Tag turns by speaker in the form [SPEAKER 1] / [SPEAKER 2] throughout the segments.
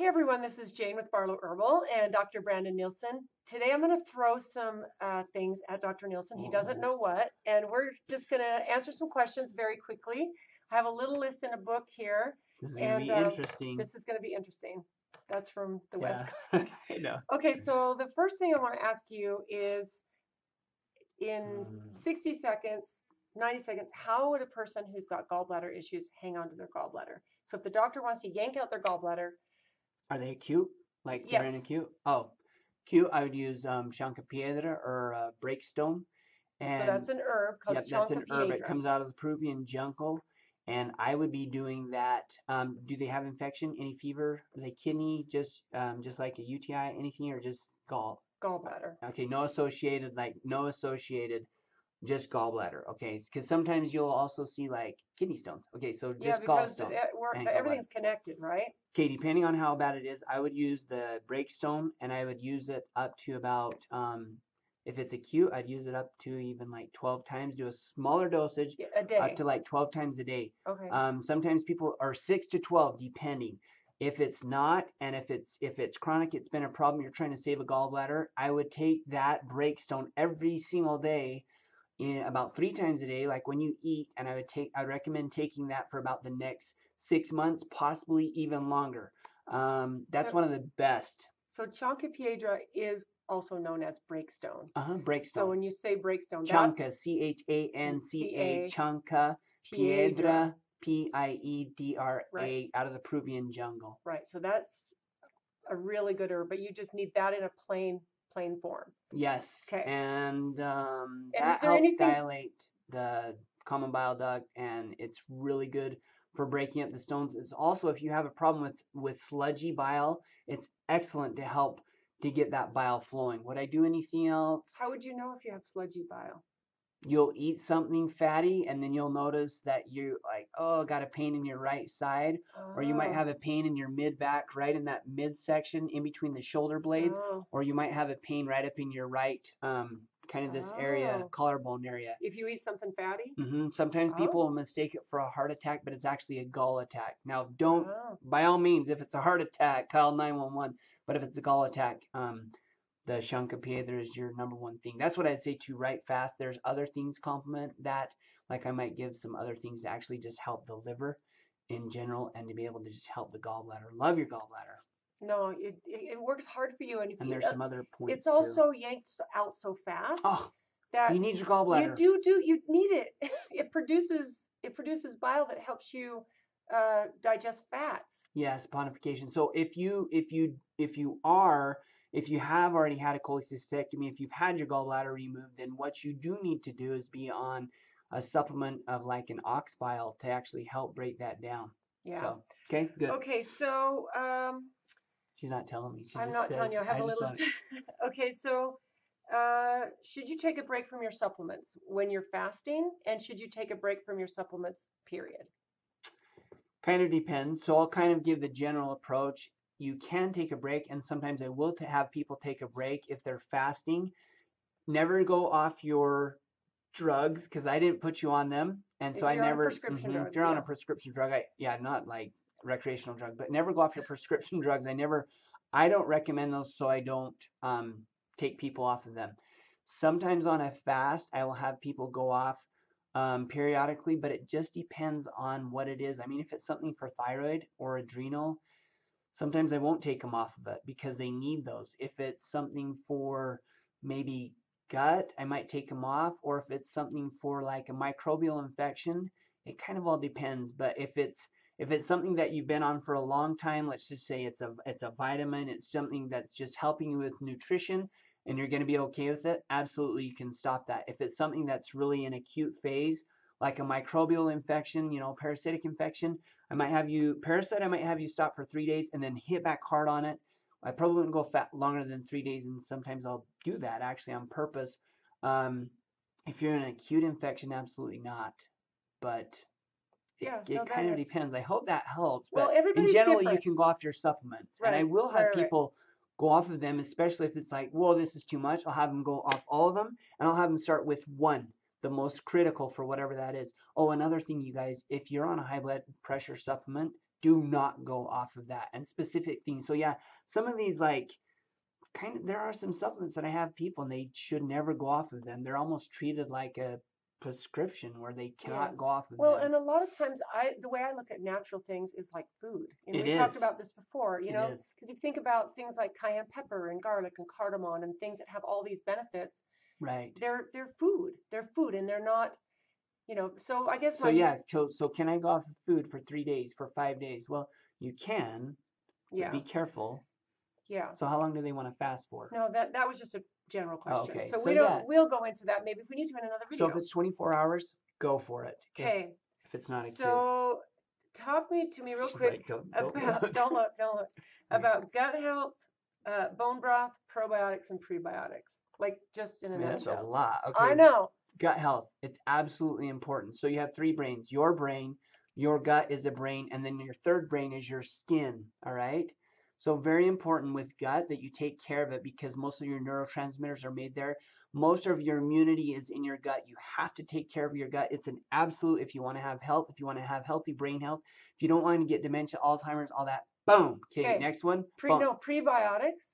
[SPEAKER 1] Hey everyone, this is Jane with Barlow Herbal and Dr. Brandon Nielsen. Today I'm going to throw some things at Dr. Nielsen. He doesn't know what, and we're just going to answer some questions very quickly. I have a little list in a book here.
[SPEAKER 2] This is going to be interesting.
[SPEAKER 1] This is going to be interesting. That's from the West
[SPEAKER 2] Coast. I know.
[SPEAKER 1] Okay, so the first thing I want to ask you is in 60 seconds, 90 seconds, how would a person who's got gallbladder issues hang on to their gallbladder? So if the doctor wants to yank out their gallbladder,
[SPEAKER 2] are they acute? Like
[SPEAKER 1] yes.
[SPEAKER 2] They're in acute? Oh, acute, I would use Chancapiedra or breakstone.
[SPEAKER 1] And so that's an herb called Chancapiedra.
[SPEAKER 2] That's an herb. It comes out of the Peruvian jungle. And I would be doing that. Do they have infection? Any fever? Are they kidney? Just like a UTI? Anything, or just
[SPEAKER 1] gallbladder?
[SPEAKER 2] Okay, no associated, just gallbladder. Okay, because sometimes you'll also see like kidney stones. Okay, so just gallstones.
[SPEAKER 1] Everything's connected, right?
[SPEAKER 2] Okay, depending on how bad it is, I would use the breakstone, and I would use it up to about if it's acute, I'd use it up to even like 12 times. Do a smaller dosage
[SPEAKER 1] a day,
[SPEAKER 2] up to like 12 times a day.
[SPEAKER 1] Okay.
[SPEAKER 2] Sometimes people are 6 to 12 depending. If it's not, and if it's chronic, it's been a problem, you're trying to save a gallbladder, I would take that breakstone every single day, about 3 times a day, like when you eat, and I'd recommend taking that for about the next 6 months, possibly even longer. That's one of the best.
[SPEAKER 1] So Chancapiedra is also known as breakstone.
[SPEAKER 2] Breakstone.
[SPEAKER 1] So when you say breakstone,
[SPEAKER 2] Chanca, C-H-A-N-C-A, Chanca, Piedra, P-I-E-D-R-A, right, out of the Peruvian jungle.
[SPEAKER 1] Right. So that's a really good herb, but you just need that in a plain form.
[SPEAKER 2] Yes.
[SPEAKER 1] Okay.
[SPEAKER 2] And that helps dilate the common bile duct, and it's really good for breaking up the stones. It's also, if you have a problem with sludgy bile, it's excellent to help to get that bile flowing. Would I do anything else?
[SPEAKER 1] How would you know if you have sludgy bile?
[SPEAKER 2] You'll eat something fatty, and then you'll notice that you got a pain in your right side, or you might have a pain in your mid back, right in that midsection in between the shoulder blades, or you might have a pain right up in your right, kind of this area, collarbone area.
[SPEAKER 1] If you eat something fatty?
[SPEAKER 2] Sometimes people will mistake it for a heart attack, but it's actually a gall attack. Now, don't, by all means, if it's a heart attack, call 911, but if it's a gall attack, the Chancapiedra is your number one thing. That's what I'd say to right fast. There's other things complement that, like I might give some other things to actually just help the liver in general, and to be able to just help the gallbladder. Love your gallbladder.
[SPEAKER 1] No, it works hard for you, and
[SPEAKER 2] there's some other points.
[SPEAKER 1] It's also yanked out so fast.
[SPEAKER 2] That you need your gallbladder.
[SPEAKER 1] You need it. It produces bile that helps you digest fats.
[SPEAKER 2] Yes, bonification. So if you have already had a cholecystectomy, if you've had your gallbladder removed, then what you do need to do is be on a supplement of like an ox bile to actually help break that down.
[SPEAKER 1] Yeah.
[SPEAKER 2] So, okay, good.
[SPEAKER 1] Okay, so
[SPEAKER 2] she's not telling me.
[SPEAKER 1] I'm not telling you. I have a little. Okay, so should you take a break from your supplements when you're fasting, and should you take a break from your supplements, period?
[SPEAKER 2] Kind of depends. So I'll kind of give the general approach. You can take a break, and sometimes I will have people take a break if they're fasting. Never go off your drugs, because I didn't put you on them, and so I never.
[SPEAKER 1] If
[SPEAKER 2] you're on a prescription drug, not like recreational drug, but never go off your prescription drugs. I don't recommend those, so I don't take people off of them. Sometimes on a fast, I will have people go off periodically, but it just depends on what it is. I mean, if it's something for thyroid or adrenal, sometimes I won't take them off of it because they need those. If it's something for maybe gut, I might take them off. Or if it's something for like a microbial infection, it kind of all depends. But if it's something that you've been on for a long time, let's just say it's a vitamin, it's something that's just helping you with nutrition, and you're going to be okay with it, absolutely you can stop that. If it's something that's really an acute phase, like a microbial infection, parasitic infection, I might have you stop for 3 days and then hit back hard on it. I probably wouldn't go longer than 3 days, and sometimes I'll do that actually on purpose. If you're in an acute infection, absolutely not. But it kind of depends. I hope that helps. But in general, you can go off your supplements. Right. And I will have people go off of them, especially if it's like, whoa, this is too much. I'll have them go off all of them, and I'll have them start with one, the most critical for whatever that is. Oh, another thing, you guys, if you're on a high blood pressure supplement, do not go off of that and specific things. So yeah, some of these like there are some supplements that I have people and they should never go off of them. They're almost treated like a prescription where they cannot go off of
[SPEAKER 1] Well,
[SPEAKER 2] them.
[SPEAKER 1] and a lot of times the way I look at natural things is like food. And
[SPEAKER 2] It
[SPEAKER 1] we talked
[SPEAKER 2] is.
[SPEAKER 1] about this before,
[SPEAKER 2] It is.
[SPEAKER 1] because you think about things like cayenne pepper and garlic and cardamom and things that have all these benefits.
[SPEAKER 2] Right.
[SPEAKER 1] They're food. They're food and they're not, so I guess
[SPEAKER 2] So yeah, so can I go off of food for 3 days, for 5 days? Well, you can, but be careful.
[SPEAKER 1] Yeah.
[SPEAKER 2] So how long do they want to fast for?
[SPEAKER 1] No, that was just a general question.
[SPEAKER 2] Okay.
[SPEAKER 1] So
[SPEAKER 2] yeah.
[SPEAKER 1] we'll go into that maybe if we need to in another video.
[SPEAKER 2] So if it's 24 hours, go for it.
[SPEAKER 1] Okay.
[SPEAKER 2] If it's not acute.
[SPEAKER 1] So talk to me real quick
[SPEAKER 2] don't
[SPEAKER 1] about don't look about gut health, bone broth, probiotics, and prebiotics. Like just in a nutshell.
[SPEAKER 2] That's a lot. Okay.
[SPEAKER 1] I know.
[SPEAKER 2] Gut health, it's absolutely important. So you have 3 brains. Your brain, your gut is a brain, and then your third brain is your skin. All right. So very important with gut that you take care of it because most of your neurotransmitters are made there. Most of your immunity is in your gut. You have to take care of your gut. It's an absolute, if you want to have health, if you want to have healthy brain health, if you don't want to get dementia, Alzheimer's, all that, boom. Okay, next one.
[SPEAKER 1] Prebiotics.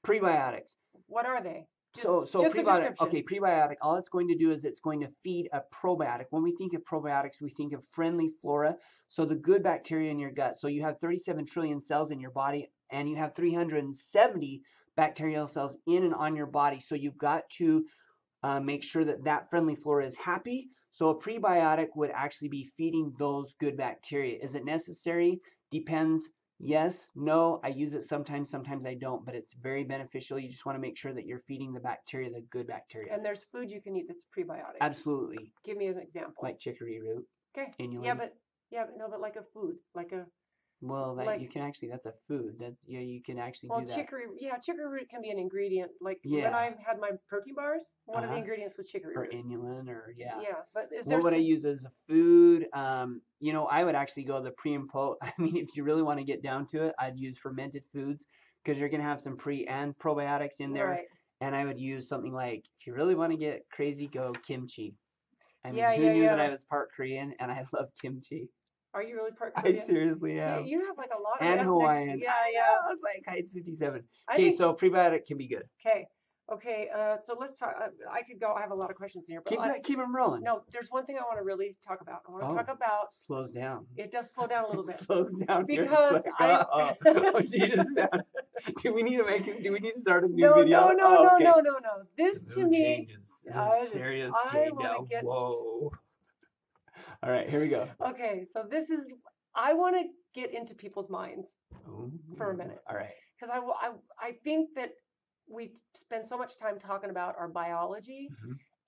[SPEAKER 2] Prebiotics.
[SPEAKER 1] What are they?
[SPEAKER 2] So prebiotic, okay, prebiotic, all it's going to do is it's going to feed a probiotic. When we think of probiotics, we think of friendly flora. So the good bacteria in your gut. So you have 37 trillion cells in your body and you have 370 bacterial cells in and on your body. So you've got to make sure that friendly flora is happy. So a prebiotic would actually be feeding those good bacteria. Is it necessary? Depends. Yes, no, I use it sometimes I don't, but it's very beneficial. You just want to make sure that you're feeding the bacteria, the good bacteria.
[SPEAKER 1] And there's food you can eat that's prebiotic.
[SPEAKER 2] Absolutely.
[SPEAKER 1] Give me an example.
[SPEAKER 2] Like chicory root.
[SPEAKER 1] Okay.
[SPEAKER 2] Inulin.
[SPEAKER 1] But like a food, like a.
[SPEAKER 2] Well, you can actually, that's a food. You can actually do that.
[SPEAKER 1] Chicory root can be an ingredient. Like when I had my protein bars, one of the ingredients was chicory root.
[SPEAKER 2] Or inulin, Yeah,
[SPEAKER 1] but is there?
[SPEAKER 2] What would I use as a food? I would actually go the pre and post. I mean, if you really want to get down to it, I'd use fermented foods because you're gonna have some pre and probiotics in there.
[SPEAKER 1] Right.
[SPEAKER 2] And I would use something like, if you really want to get crazy, go kimchi. I mean, who knew that I was part Korean and I love kimchi?
[SPEAKER 1] Are you really part Korean?
[SPEAKER 2] I seriously am.
[SPEAKER 1] Yeah, you have like a lot of
[SPEAKER 2] and
[SPEAKER 1] ethnics.
[SPEAKER 2] Hawaiian.
[SPEAKER 1] Yeah.
[SPEAKER 2] It's like Heights 57. Okay, so prebiotic can be good.
[SPEAKER 1] Okay. So let's talk. I could go. I have a lot of questions in here, but
[SPEAKER 2] keep them rolling.
[SPEAKER 1] No, there's one thing I want to really talk about. I want to talk about.
[SPEAKER 2] Slows down.
[SPEAKER 1] It does slow down a little bit.
[SPEAKER 2] Slows down
[SPEAKER 1] because
[SPEAKER 2] she just. Do we need to start a new video?
[SPEAKER 1] No. This to me.
[SPEAKER 2] Serious change now. Whoa. All right, here we go.
[SPEAKER 1] Okay, so I want to get into people's minds for a minute.
[SPEAKER 2] All right.
[SPEAKER 1] Because I think that we spend so much time talking about our biology,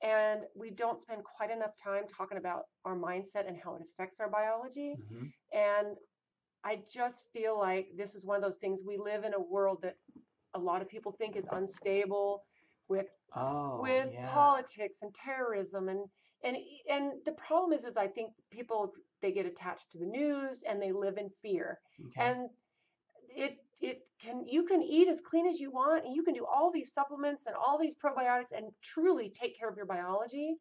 [SPEAKER 1] and we don't spend quite enough time talking about our mindset and how it affects our biology. And I just feel like this is one of those things. We live in a world that a lot of people think is unstable with politics and terrorism and the problem is I think people, they get attached to the news and they live in fear. And you can eat as clean as you want and you can do all these supplements and all these probiotics and truly take care of your biology.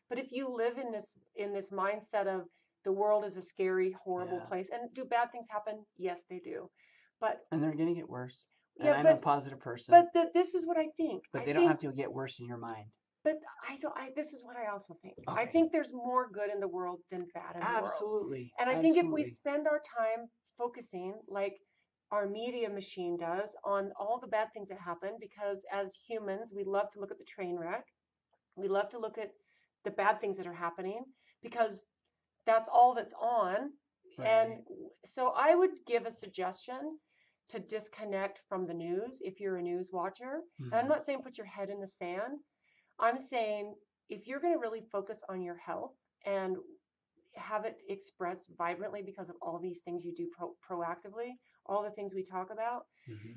[SPEAKER 1] But if you live in this mindset of the world is a scary, horrible place, and do bad things happen? Yes, they do.
[SPEAKER 2] And they're going to get worse. And I'm a positive person.
[SPEAKER 1] But this is what I think.
[SPEAKER 2] But they don't have to get worse in your mind.
[SPEAKER 1] But this is what I also think. Okay. I think there's more good in the world than bad in the world.
[SPEAKER 2] Absolutely.
[SPEAKER 1] And I think if we spend our time focusing, like our media machine does, on all the bad things that happen, because as humans, we love to look at the train wreck. We love to look at the bad things that are happening because that's all that's on. Right. And so I would give a suggestion to disconnect from the news if you're a news watcher. And I'm not saying put your head in the sand. I'm saying if you're going to really focus on your health and have it expressed vibrantly because of all these things you do proactively, all the things we talk about,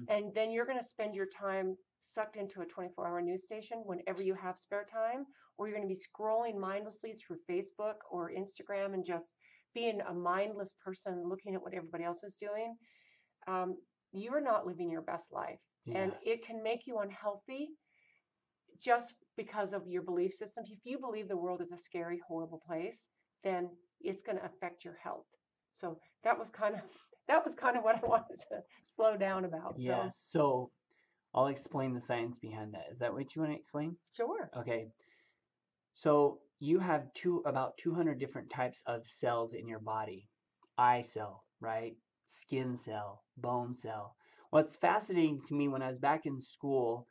[SPEAKER 1] and then you're going to spend your time sucked into a 24-hour news station whenever you have spare time, or you're going to be scrolling mindlessly through Facebook or Instagram and just being a mindless person looking at what everybody else is doing, you're not living your best life. Yeah. And it can make you unhealthy just because of your belief systems. If you believe the world is a scary, horrible place, then it's going to affect your health. So that was kind of that was kind of what I wanted to slow down about.
[SPEAKER 2] Yes. So I'll explain the science behind that. Is that what you want to explain?
[SPEAKER 1] So sure.
[SPEAKER 2] Okay. So you have about 200 different types of cells in your body. Eye cell, right? Skin cell, bone cell. What's fascinating to me when I was back in school,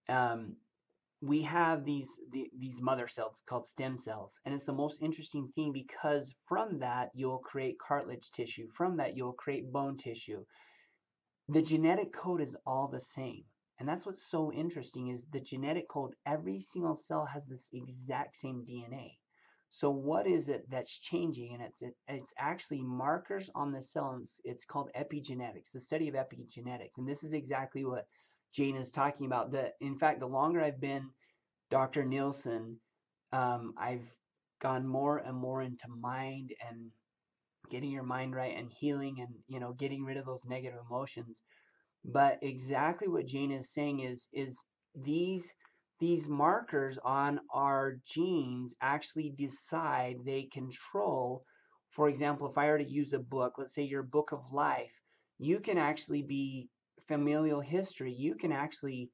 [SPEAKER 2] um, we have these mother cells called stem cells, and it's the most interesting thing because from that you'll create cartilage tissue. From that you'll create bone tissue. The genetic code is all the same. And that's what's so interesting is the genetic code, every single cell has this exact same DNA. So what is it that's changing? And it's actually markers on the cell. And it's called epigenetics, the study of epigenetics. And this is exactly what Jane is talking about. In fact, the longer I've been Dr. Nielsen, I've gone more and more into mind and getting your mind right and healing and getting rid of those negative emotions. But exactly what Jane is saying is these markers on our genes actually decide, they control. For example, if I were to use a book, let's say your book of life, you can actually be familial history. You can actually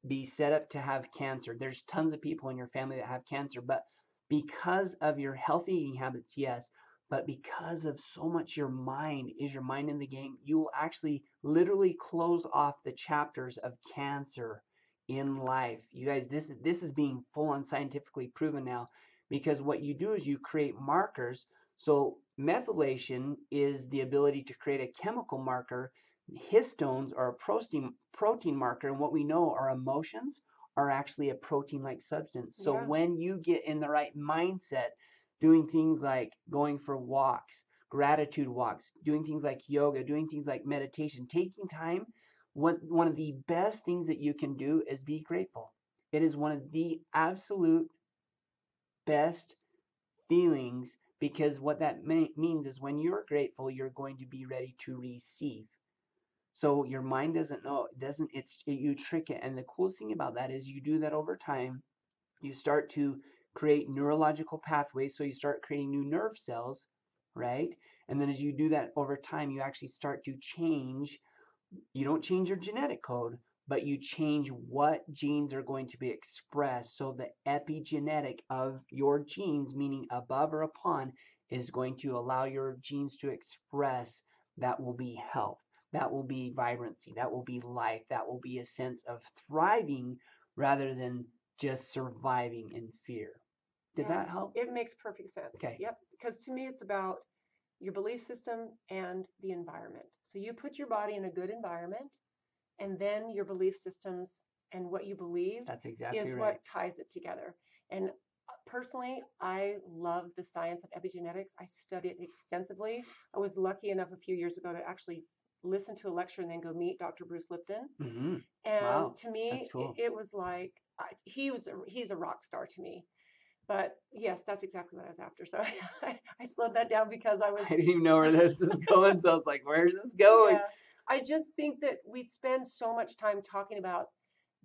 [SPEAKER 2] be set up to have cancer. There's tons of people in your family that have cancer, but because of your healthy eating habits, yes, but because of so much your mind in the game, you will actually literally close off the chapters of cancer in life. You guys, this is being full on scientifically proven now, because what you do is you create markers. So methylation is the ability to create a chemical marker. Histones are a protein marker, and what we know are emotions are actually a protein-like substance. So
[SPEAKER 1] Yeah.
[SPEAKER 2] when you get in the right mindset, doing things like going for walks, gratitude walks, doing things like yoga, doing things like meditation, taking time, one of the best things that you can do is be grateful. It is one of the absolute best feelings, because what that means is when you're grateful, you're going to be ready to receive. So your mind doesn't know, you trick it. And the coolest thing about that is you do that over time. You start to create neurological pathways. So you start creating new nerve cells, right? And then as you do that over time, you actually start to change. You don't change your genetic code, but you change what genes are going to be expressed. So the epigenetic of your genes, meaning above or upon, is going to allow your genes to express. That will be health. That will be vibrancy. That will be life. That will be a sense of thriving rather than just surviving in fear. Did
[SPEAKER 1] Yeah,
[SPEAKER 2] that help?
[SPEAKER 1] it makes perfect sense.
[SPEAKER 2] Okay.
[SPEAKER 1] Yep. Because to me, it's about your belief system and the environment. So you put your body in a good environment, and then your belief systems and what you believe
[SPEAKER 2] That's exactly
[SPEAKER 1] is
[SPEAKER 2] right.
[SPEAKER 1] what ties it together. And personally, I love the science of epigenetics. I study it extensively. I was lucky enough a few years ago to actually listen to a lecture and then go meet Dr. Bruce Lipton.
[SPEAKER 2] Mm-hmm.
[SPEAKER 1] And
[SPEAKER 2] Wow,
[SPEAKER 1] to me,
[SPEAKER 2] that's cool.
[SPEAKER 1] it was like he's a rock star to me. But yes, that's exactly what I was after. So I slowed that down because I was.
[SPEAKER 2] I didn't even know where this is going, so I was like, "Where's this going?"
[SPEAKER 1] Yeah, I just think that we spend so much time talking about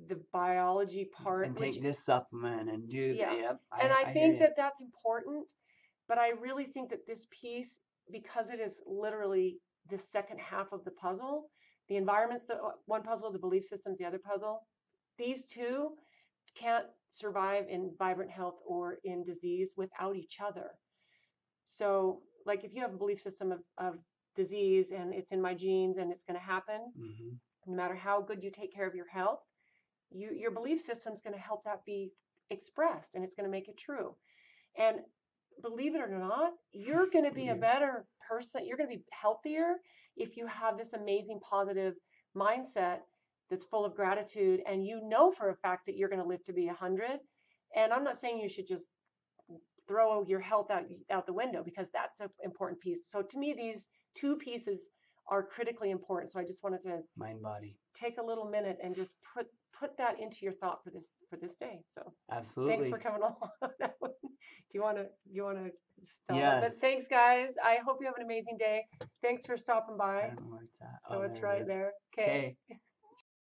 [SPEAKER 1] the biology part,
[SPEAKER 2] And
[SPEAKER 1] which
[SPEAKER 2] take this supplement and do
[SPEAKER 1] yeah,
[SPEAKER 2] yep,
[SPEAKER 1] and I
[SPEAKER 2] I hear
[SPEAKER 1] think
[SPEAKER 2] you.
[SPEAKER 1] that that's important. But I really think that this piece, because it is literally the second half of the puzzle, the environment's the one puzzle, the belief system's the other puzzle. These two can't survive in vibrant health or in disease without each other. So, like if you have a belief system of disease and it's in my genes and it's going to happen,
[SPEAKER 2] Mm-hmm.
[SPEAKER 1] no matter how good you take care of your health, your belief system is going to help that be expressed and it's going to make it true. And believe it or not, you're going to be a better person. You're going to be healthier if you have this amazing positive mindset that's full of gratitude and you know for a fact that you're going to live to be 100. And I'm not saying you should just throw your health out the window, because that's an important piece. So to me, these two pieces are critically important. So I just wanted to
[SPEAKER 2] Mind body.
[SPEAKER 1] take a little minute and just put that into your thought for this day. So
[SPEAKER 2] Absolutely.
[SPEAKER 1] thanks for coming along on that one. Do you want to stop?
[SPEAKER 2] Yes.
[SPEAKER 1] But thanks, guys. I hope you have an amazing day. Thanks for stopping
[SPEAKER 2] I
[SPEAKER 1] by.
[SPEAKER 2] don't know where it's at.
[SPEAKER 1] So
[SPEAKER 2] Oh,
[SPEAKER 1] it's
[SPEAKER 2] there it
[SPEAKER 1] right
[SPEAKER 2] is.
[SPEAKER 1] there. Okay.
[SPEAKER 2] Okay.